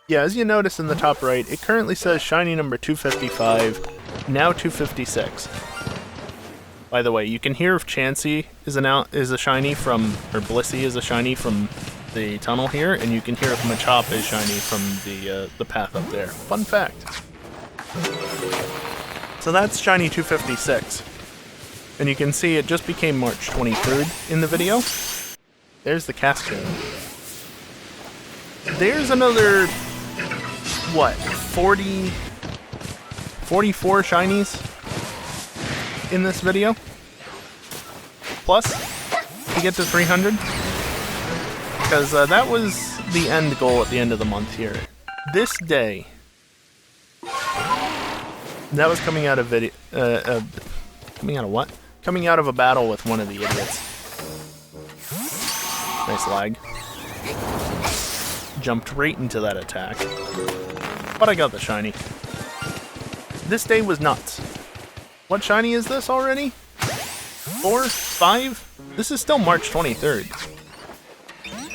Yeah, as you notice in the top right, it currently says shiny number 255, now 256. By the way, you can hear if Chansey is a shiny from, or Blissey is a shiny from the tunnel here, and you can hear if Machop is shiny from the path up there. Fun fact. So that's shiny 256. And you can see it just became March 23rd in the video. There's the Cascade. There's another, what, 44 shinies in this video? Plus, to get to 300? Because that was the end goal at the end of the month here. This day, that was coming out of video, coming out of what? Coming out of a battle with one of the idiots. Nice lag. Jumped right into that attack. But I got the shiny. This day was nuts. What shiny is this already? 4? 5? This is still March 23rd.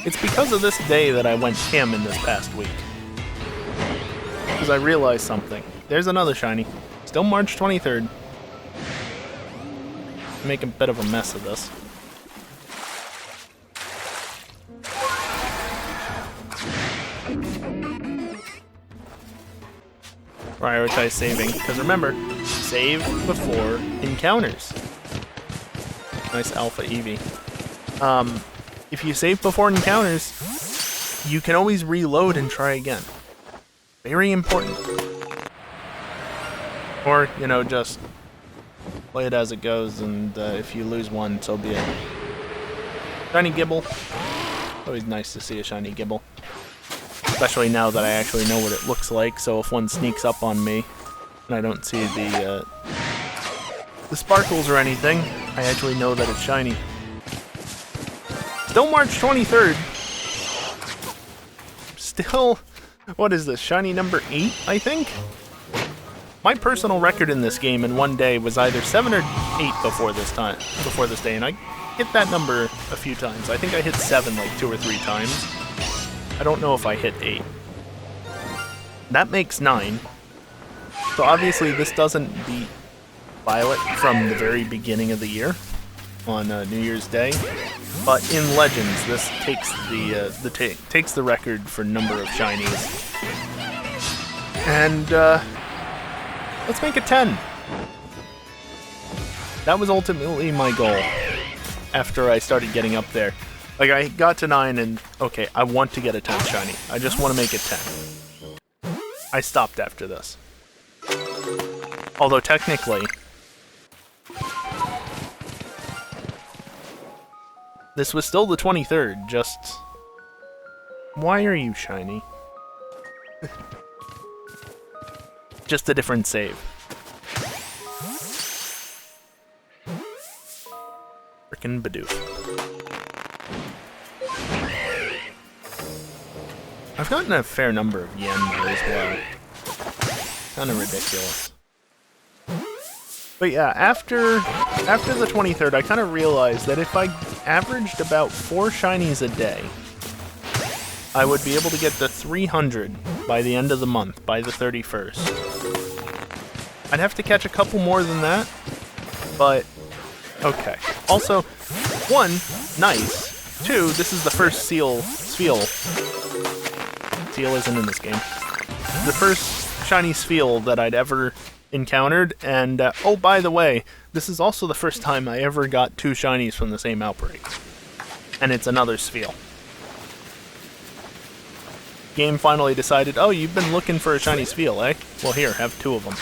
It's because of this day that I went ham in this past week. Because I realized something. There's another shiny. Still March 23rd. Make a bit of a mess of this. Prioritize saving, because remember, save before encounters. Nice Alpha Eevee. If you save before encounters, you can always reload and try again. Very important. Or, you know, just play it as it goes, and if you lose one, so be it. Shiny Gibble. Always nice to see a shiny Gibble. Especially now that I actually know what it looks like, so if one sneaks up on me and I don't see the sparkles or anything, I actually know that it's shiny. Still March 23rd. Still, what is this, shiny number 8, I think? My personal record in this game in one day was either 7 or 8 before this day, and I hit that number a few times. I think I hit 7 like 2 or 3 times. I don't know if I hit 8. That makes 9. So obviously this doesn't beat Violet from the very beginning of the year on New Year's Day. But in Legends, this takes takes the record for number of shinies. And let's make it 10. That was ultimately my goal after I started getting up there. Like, I got to 9 and, okay, I want to get a 10 shiny. I just want to make it 10. I stopped after this. Although, technically, this was still the 23rd, just... Why are you shiny? Just a different save. Frickin' Bidoof. I've gotten a fair number of yen there as well. Kinda ridiculous. But yeah, after the 23rd, I kind of realized that if I averaged about 4 shinies a day, I would be able to get to 300 by the end of the month, by the 31st. I'd have to catch a couple more than that, but okay. Also, 1, nice. 2, this is the first Seal isn't in this game. The first shiny Spheal that I'd ever encountered, and oh, by the way, this is also the first time I ever got 2 shinies from the same outbreak. And it's another Spheal. Game finally decided, oh, you've been looking for a shiny Spheal, eh? Well, here, have 2 of them.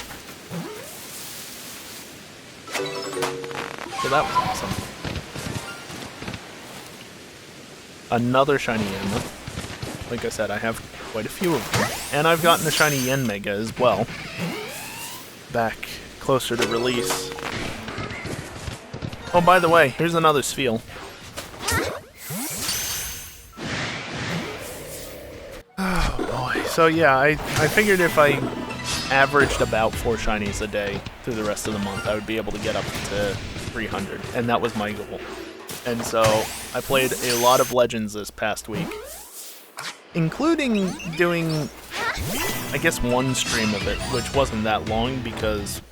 So that was awesome. Another shiny Yen. Like I said, I have quite a few of them. And I've gotten a shiny Yen Mega as well. Back closer to release. Oh, by the way, here's another Spheal. So yeah, I figured if I averaged about 4 shinies a day through the rest of the month, I would be able to get up to 300, and that was my goal. And so I played a lot of Legends this past week, including doing, I guess, one stream of it, which wasn't that long because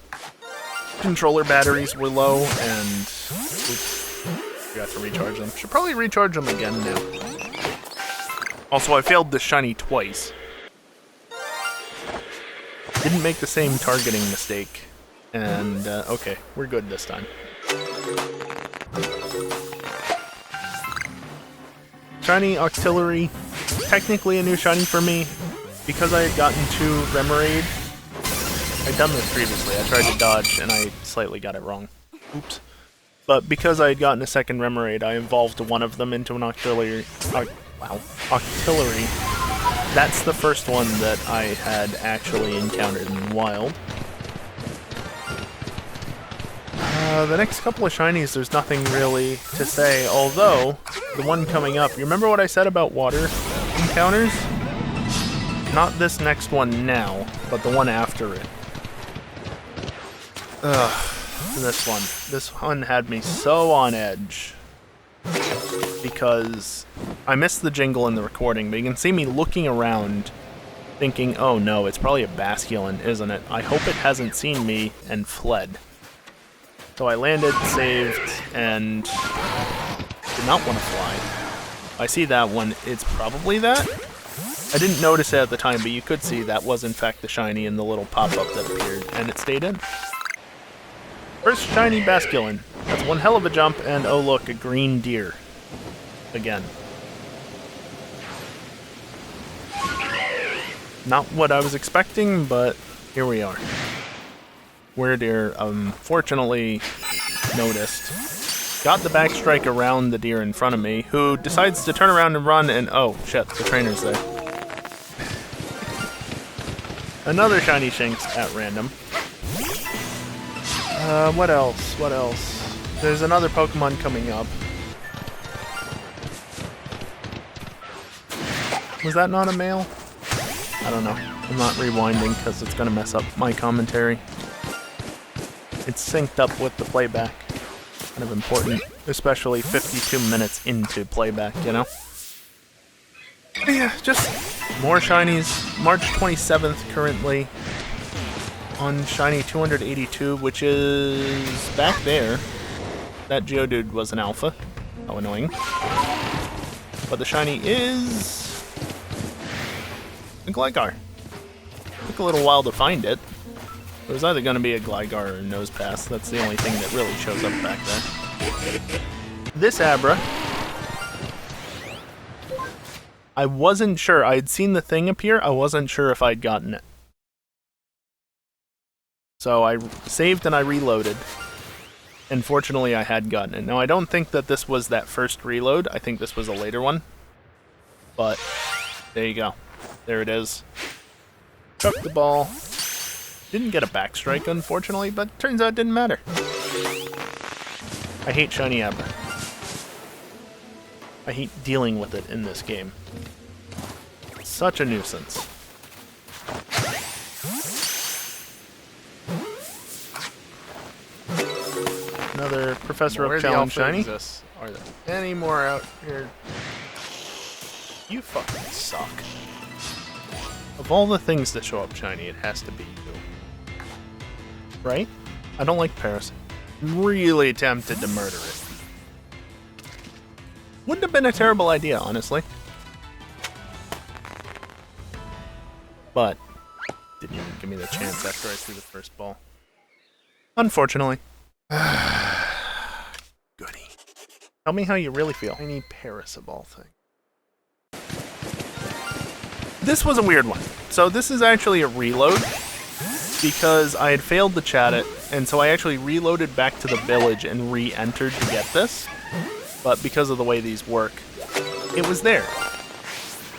controller batteries were low and oops, forgot to recharge them. Should probably recharge them again now. Also, I failed the shiny twice. Didn't make the same targeting mistake, and okay, we're good this time. Shiny Octillery, technically a new shiny for me, because I had gotten 2 Remoraid. I'd done this previously, I tried to dodge and I slightly got it wrong. Oops. But because I had gotten a second Remoraid, I evolved one of them into an Octillery. Octillery. That's the first one that I had actually encountered in the wild. The next couple of shinies, there's nothing really to say, although the one coming up, you remember what I said about water encounters? Not this next one now, but the one after it. This one had me so on edge because I missed the jingle in the recording, but you can see me looking around thinking, oh no, it's probably a Basculin, isn't it? I hope it hasn't seen me and fled. So I landed, saved, and did not want to fly. I see that one. It's probably that. I didn't notice it at the time, but you could see that was in fact the shiny in the little pop-up that appeared, and it stayed in. First shiny Basculin. That's one hell of a jump, and oh look, a green deer. Again. Not what I was expecting, but here we are. Where deer, fortunately noticed. Got the backstrike around the deer in front of me, who decides to turn around and run, and oh shit, the trainer's there. Another shiny Shinx at random. What else? What else? There's another Pokemon coming up. Was that not a male? I don't know. I'm not rewinding because it's going to mess up my commentary. It's synced up with the playback. Kind of important, especially 52 minutes into playback, you know? But yeah, just more shinies. March 27th currently on shiny 282, which is back there. That Geodude was an alpha. How annoying. But the shiny is a Gligar. Took a little while to find it. It was either going to be a Gligar or a Nosepass. That's the only thing that really shows up back there. This Abra, I wasn't sure. I had seen the thing appear. I wasn't sure if I'd gotten it. So I saved and I reloaded. And fortunately I had gotten it. Now I don't think that this was that first reload. I think this was a later one. But there you go. There it is. Chuck the ball. Didn't get a backstrike, unfortunately, but turns out it didn't matter. I hate shiny Abra. I hate dealing with it in this game. It's such a nuisance. Another Professor Oak Challenge shiny. Are there any more out here? You fucking suck. Of all the things that show up shiny, it has to be you. Right? I don't like Paris. I'm really tempted to murder it. Wouldn't have been a terrible idea, honestly. But didn't even give me the chance after I threw the first ball. Unfortunately. Goody. Tell me how you really feel. I need Paris of all things. This was a weird one. So this is actually a reload because I had failed to chat it, and so I actually reloaded back to the village and re-entered to get this. But because of the way these work, it was there.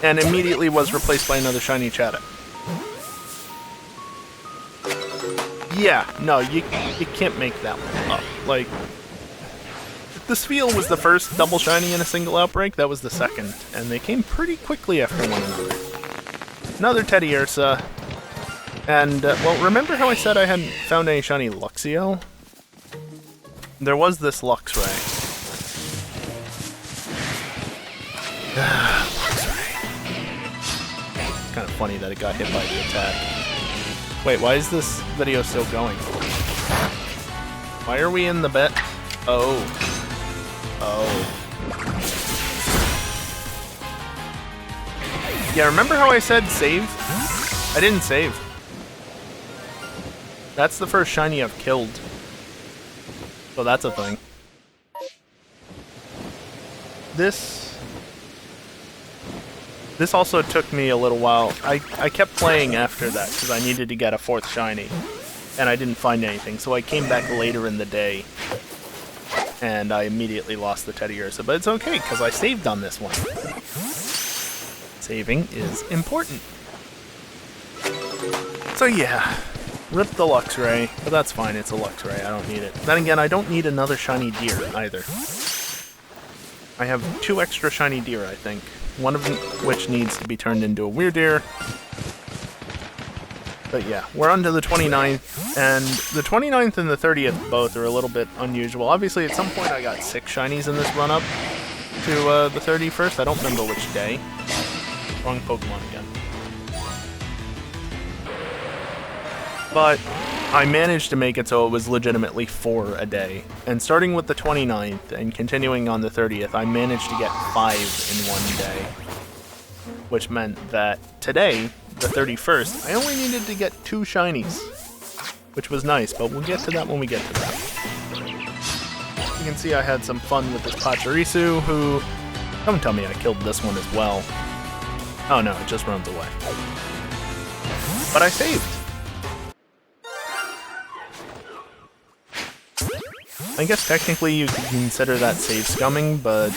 And immediately was replaced by another shiny Chatot. Yeah, no, you can't make that one up. Like, the Spheal was the first double shiny in a single outbreak, that was the second, and they came pretty quickly after one another. Another Teddy Ursa. And, well, remember how I said I hadn't found any shiny Luxio? There was this Luxray. Luxray. It's kind of funny that it got hit by the attack. Wait, why is this video still going? Why are we in the bet? Oh. Oh. Yeah, remember how I said save? I didn't save. That's the first shiny I've killed. So that's a thing. This also took me a little while. I kept playing after that because I needed to get a 4th shiny. And I didn't find anything, so I came back later in the day. And I immediately lost the Teddy Ursa, but it's okay because I saved on this one. Saving is important. So yeah. Rip the Luxray, but that's fine, it's a Luxray, I don't need it. Then again, I don't need another shiny deer, either. I have 2 extra shiny deer, I think. One of which needs to be turned into a Weirdeer. But yeah, we're on to the 29th, and the 29th and the 30th both are a little bit unusual. Obviously, at some point I got 6 shinies in this run-up to the 31st. I don't remember which day. Wrong Pokemon again. But I managed to make it so it was legitimately 4 a day. And starting with the 29th and continuing on the 30th, I managed to get 5 in one day. Which meant that today, the 31st, I only needed to get 2 shinies. Which was nice, but we'll get to that when we get to that. You can see I had some fun with this Pachirisu, who... Don't tell me I killed this one as well. Oh no, it just runs away. But I saved! I guess technically you could consider that save scumming, but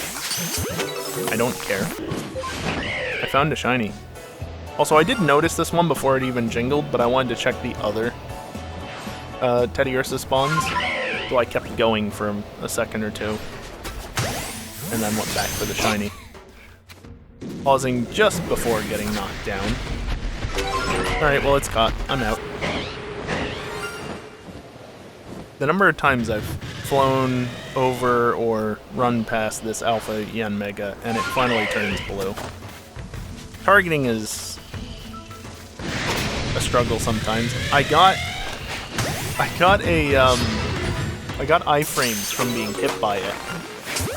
I don't care. I found a shiny. Also, I did notice this one before it even jingled, but I wanted to check the other Teddy Ursa spawns, so I kept going for a second or two, and then went back for the shiny. Pausing just before getting knocked down. Alright, well it's caught. I'm out. The number of times I've flown over or run past this Alpha Yanmega, and it finally turns blue. Targeting is a struggle sometimes. I got iframes from being hit by it,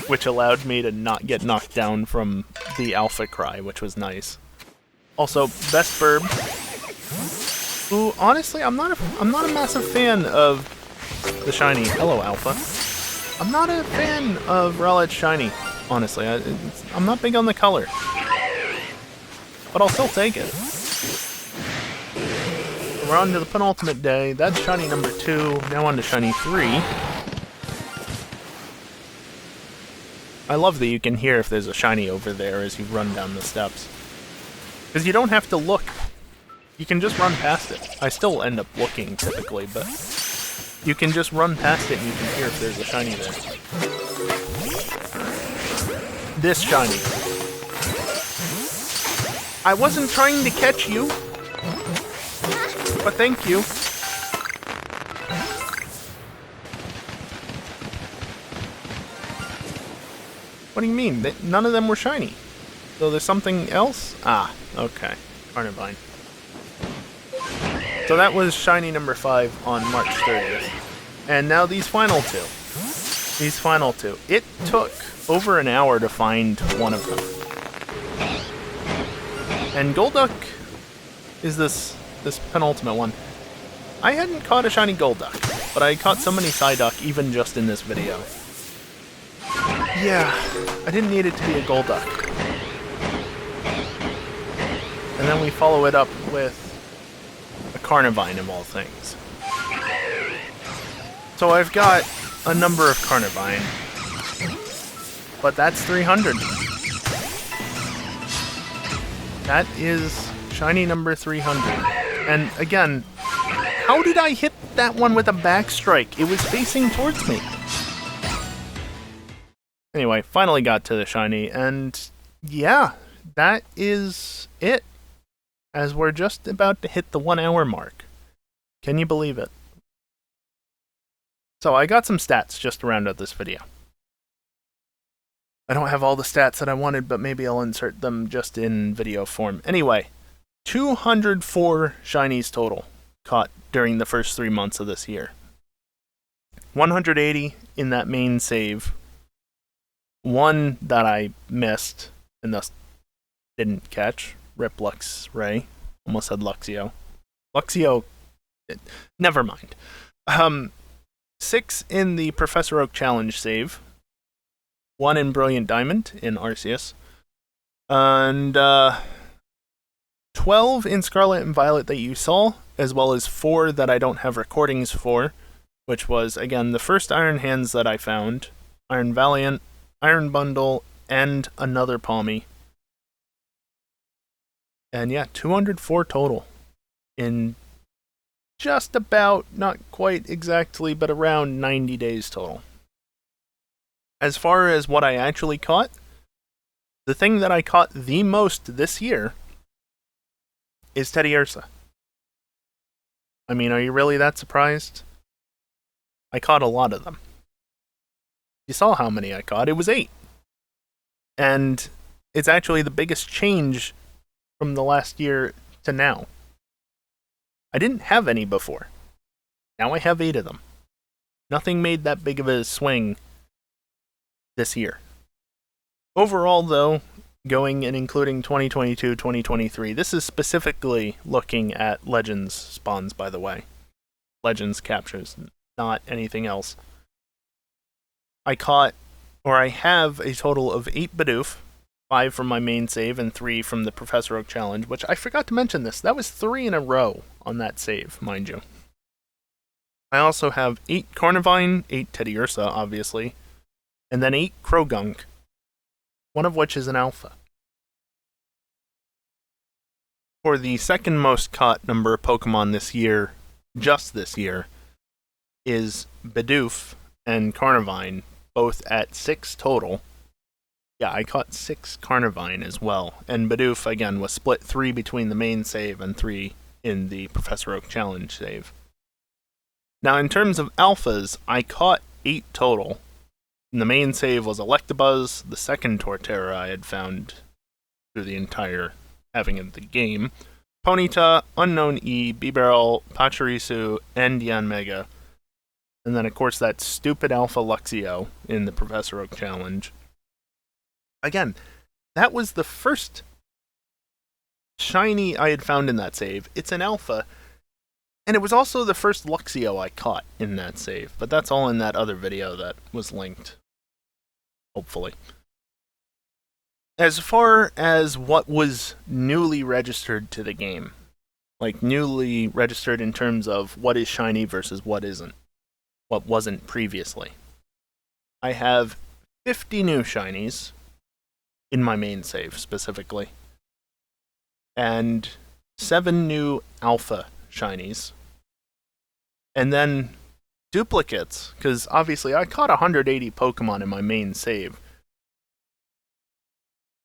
which allowed me to not get knocked down from the Alpha Cry, which was nice. Also, Best Burb, who honestly I'm not a massive fan of the shiny. Hello, Alpha. I'm not a fan of Rowlet's shiny, honestly. I'm not big on the color. But I'll still take it. We're on to the penultimate day. That's shiny number 2. Now on to shiny 3. I love that you can hear if there's a shiny over there as you run down the steps. Because you don't have to look. You can just run past it. I still end up looking, typically, but... You can just run past it and you can hear if there's a shiny there. This shiny. I wasn't trying to catch you. But thank you. What do you mean? None of them were shiny. So there's something else? Ah, okay. Carnivine. So that was shiny number 5 on March 30th. And now these final 2. These final 2. It took over an hour to find one of them. And Golduck is this penultimate one. I hadn't caught a shiny Golduck, but I caught so many Psyduck even just in this video. Yeah, I didn't need it to be a Golduck. And then we follow it up with a Carnivine of all things. So I've got a number of Carnivine, but that's 300. That is shiny number 300. And again, how did I hit that one with a backstrike? It was facing towards me. Anyway, finally got to the shiny, and yeah, that is it. as we're just about to hit the 1 hour mark. Can you believe it? So I got some stats just to round out this video. I don't have all the stats that I wanted, but maybe I'll insert them just in video form. Anyway, 204 shinies total caught during the first 3 months of this year. 180 in that main save. One that I missed and thus didn't catch. Rip Luxray. Almost said Luxio. Luxio, never mind. 6 in the Professor Oak Challenge save. 1 in Brilliant Diamond in Arceus. And 12 in Scarlet and Violet that you saw, as well as 4 that I don't have recordings for, which was, again, the first Iron Hands that I found, Iron Valiant, Iron Bundle, and another Palmy. And yeah, 204 total in just about, not quite exactly, but around 90 days total. As far as what I actually caught, the thing that I caught the most this year is Teddiursa. I mean, are you really that surprised? I caught a lot of them. You saw how many I caught. It was 8. And it's actually the biggest change from the last year to now. I didn't have any before. Now I have 8 of them. Nothing made that big of a swing this year. Overall, though, going and including 2022, 2023, this is specifically looking at Legends spawns, by the way. Legends captures, not anything else. I have a total of 8 Bidoof, 5 from my main save and 3 from the Professor Oak Challenge, which I forgot to mention this. That was 3 in a row on that save, mind you. I also have 8 Carnivine, 8 Teddiursa, obviously, and then 8 Krogunk, one of which is an alpha. For the second most caught number of Pokemon this year, just this year, is Bidoof and Carnivine, both at 6 total. Yeah, I caught 6 Carnivine as well, and Bidoof, again, was split 3 between the main save and 3 in the Professor Oak Challenge save. Now, in terms of alphas, I caught 8 total. And the main save was Electabuzz, the second Torterra I had found through the entire having of the game, Ponyta, Unknown E, Bibarel, Pachirisu, and Yanmega. And then, of course, that stupid Alpha Luxio in the Professor Oak Challenge. Again, that was the first shiny I had found in that save. It's an Alpha, and it was also the first Luxio I caught in that save. But that's all in that other video that was linked. Hopefully. As far as what was newly registered to the game, like newly registered in terms of what is shiny versus what isn't, what wasn't previously, I have 50 new shinies in my main save specifically, and 7 new alpha shinies, and then duplicates, because obviously I caught 180 Pokemon in my main save.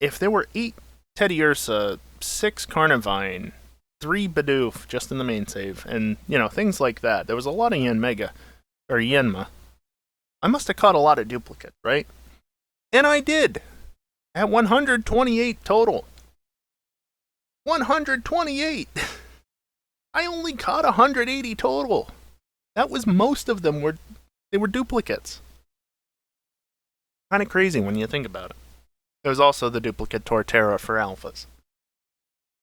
If there were 8 Teddiursa, 6 Carnivine, 3 Bidoof just in the main save, and, you know, things like that, there was a lot of Yanmega, or Yanma, I must have caught a lot of duplicates, right? And I did! At 128 total. 128! I only caught 180 total! That was most of them they were duplicates. Kind of crazy when you think about it. There was also the duplicate Torterra for alphas.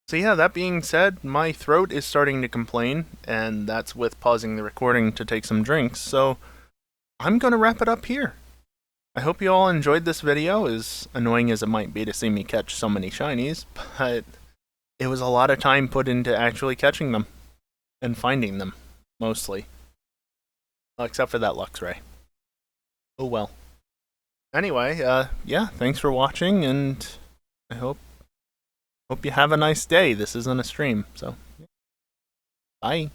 So yeah, that being said, my throat is starting to complain, and that's with pausing the recording to take some drinks, so I'm gonna wrap it up here. I hope you all enjoyed this video, as annoying as it might be to see me catch so many shinies, but it was a lot of time put into actually catching them, and finding them, mostly. Well, except for that Luxray. Oh well. Anyway, yeah, thanks for watching, and I hope you have a nice day. This isn't a stream, so bye.